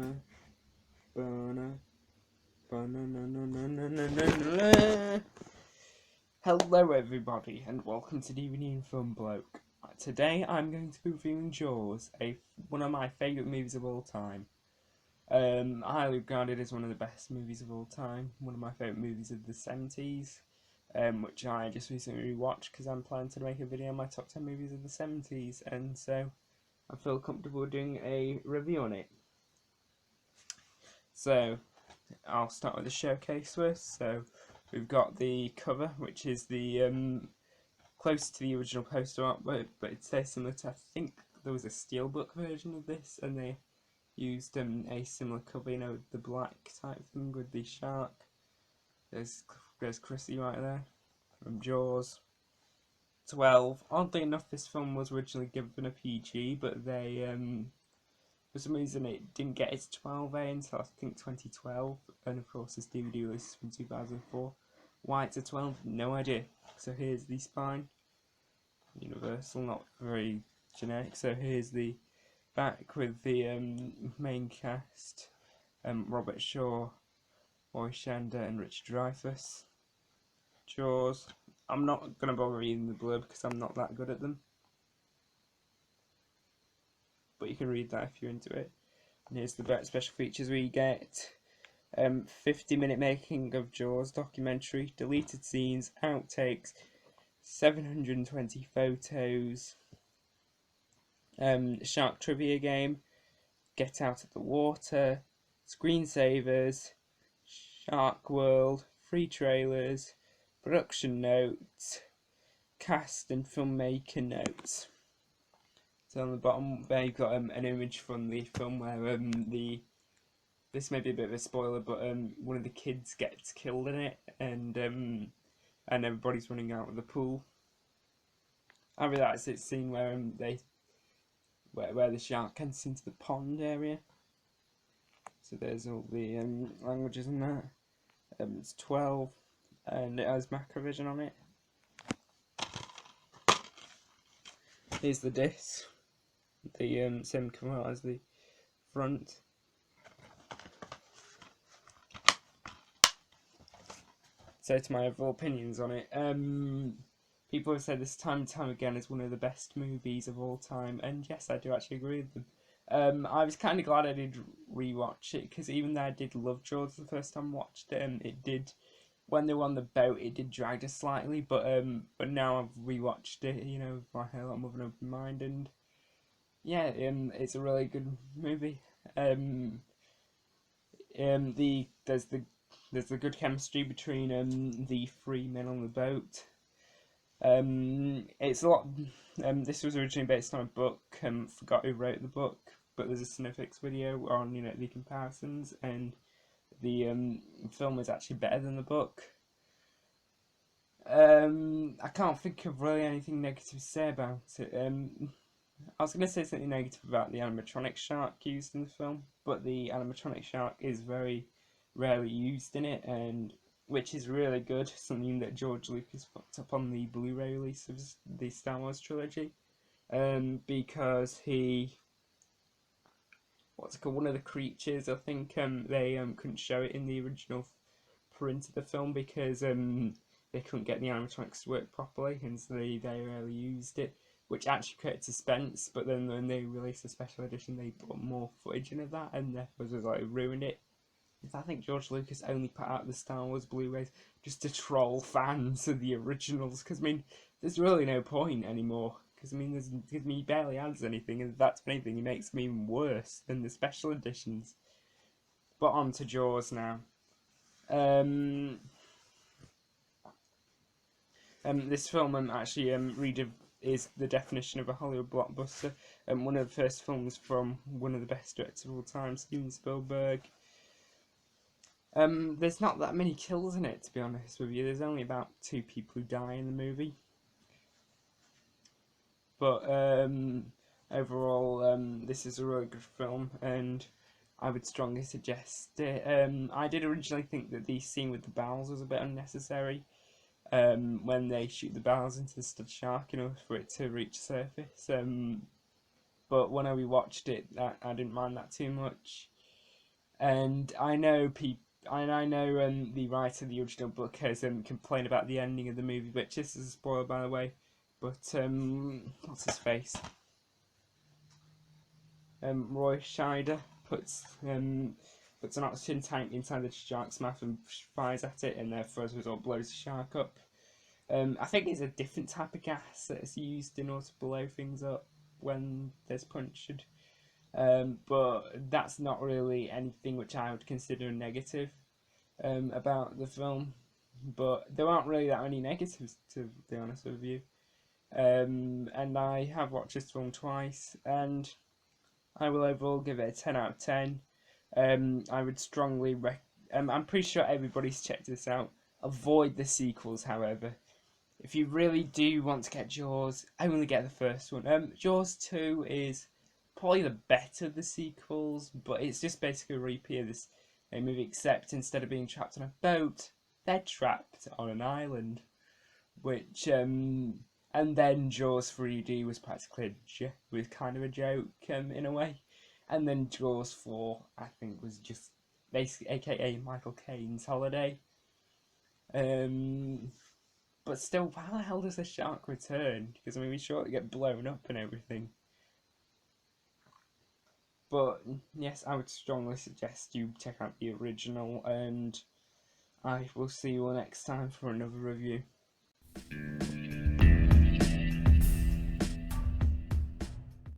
Ba-na, ba-na, ba-na-na-na-na-na-na-na-na. Hello everybody and welcome to DVD and Film Bloke. Today I'm going to be reviewing Jaws, one of my favourite movies of all time. Highly regarded as one of the best movies of all time, one of my favourite movies of the 70s, which I just recently rewatched because I'm planning to make a video on my top 10 movies of the 70s, and so I feel comfortable doing a review on it. So I'll start with the showcase first. So we've got the cover, which is the close to the original poster art, but it's very similar to, I think there was a steelbook version of this, and they used a similar cover, you know, the black type thing with the shark. There's Chrissy right there from Jaws. 12. Oddly enough, this film was originally given a PG, but they for some reason it didn't get its 12A until I think 2012, and of course this DVD release from 2004. Why it's a 12, no idea. So here's the spine, universal, not very generic. So here's the back with the main cast, Robert Shaw, Roy Scheider and Richard Dreyfuss. Jaws. I'm not going to bother reading the blurb because I'm not that good at them, but you can read that if you're into it. And here's the special features we get. 50-minute making of Jaws documentary, deleted scenes, outtakes, 720 photos, shark trivia game, get out of the water, screensavers, Shark World, free trailers, production notes, cast and filmmaker notes. So on the bottom there you've got an image from the film where this may be a bit of a spoiler, but one of the kids gets killed in it, and everybody's running out of the pool. I really like this scene where where the shark enters into the pond area. So there's all the languages in that. It's 12, and it has macrovision on it. Here's the disc. The same cover as the front. So to my overall opinions on it, people have said this time and time again is one of the best movies of all time, and yes, I do actually agree with them. I was kind of glad I did rewatch it, because even though I did love Jaws the first time I watched it, it did, when they were on the boat, it did drag us slightly, but now I've rewatched it, you know, with a lot more of an open mind, and yeah, it's a really good movie. There's the good chemistry between the three men on the boat. It's a lot. This was originally based on a book. Forgot who wrote the book, but there's a Cinefix video on the comparisons, and the film is actually better than the book. I can't think of really anything negative to say about it. I was going to say something negative about the animatronic shark used in the film, but the animatronic shark is very rarely used in it, and which is really good, something that George Lucas fucked up on the Blu-ray release of the Star Wars trilogy, because one of the creatures, I think they couldn't show it in the original print of the film because they couldn't get the animatronics to work properly, and so they rarely used it, which actually created suspense. But then when they released a special edition, they put more footage in of that, and therefore was like ruined it. I think George Lucas only put out the Star Wars Blu-rays just to troll fans of the originals, because I mean, there's really no point anymore. Because I mean, he barely adds anything, and if that's anything, he makes them even worse than the special editions. But on to Jaws now. This film actually is the definition of a Hollywood blockbuster, and one of the first films from one of the best directors of all time, Steven Spielberg. There's not that many kills in it, to be honest with you. There's only about 2 people who die in the movie. But overall, this is a really good film, and I would strongly suggest it. I did originally think that the scene with the barrels was a bit unnecessary, when they shoot the barrels into the stud shark in order for it to reach the surface. But when I rewatched it, I didn't mind that too much. And I know the writer of the original book has complained about the ending of the movie, which this is a spoiler by the way. But what's his face? Roy Scheider puts an oxygen tank inside the shark's mouth and fires at it, and therefore as a result blows the shark up. I think it's a different type of gas that's used in order to blow things up when there's punctured. But that's not really anything which I would consider negative about the film. But there aren't really that many negatives, to be honest with you. And I have watched this film twice, and I will overall give it a 10 out of 10. I would strongly I'm pretty sure everybody's checked this out. Avoid the sequels, however. If you really do want to get Jaws, only get the first one. Jaws 2 is probably the better of the sequels, but it's just basically a repeat of this movie, except instead of being trapped on a boat, they're trapped on an island. Which, and then Jaws 3D was practically was kind of a joke in a way. And then Jaws 4, I think, was just basically, aka Michael Caine's holiday. But still, how the hell does the shark return? Because I mean, we surely get blown up and everything. But yes, I would strongly suggest you check out the original, and I will see you all next time for another review.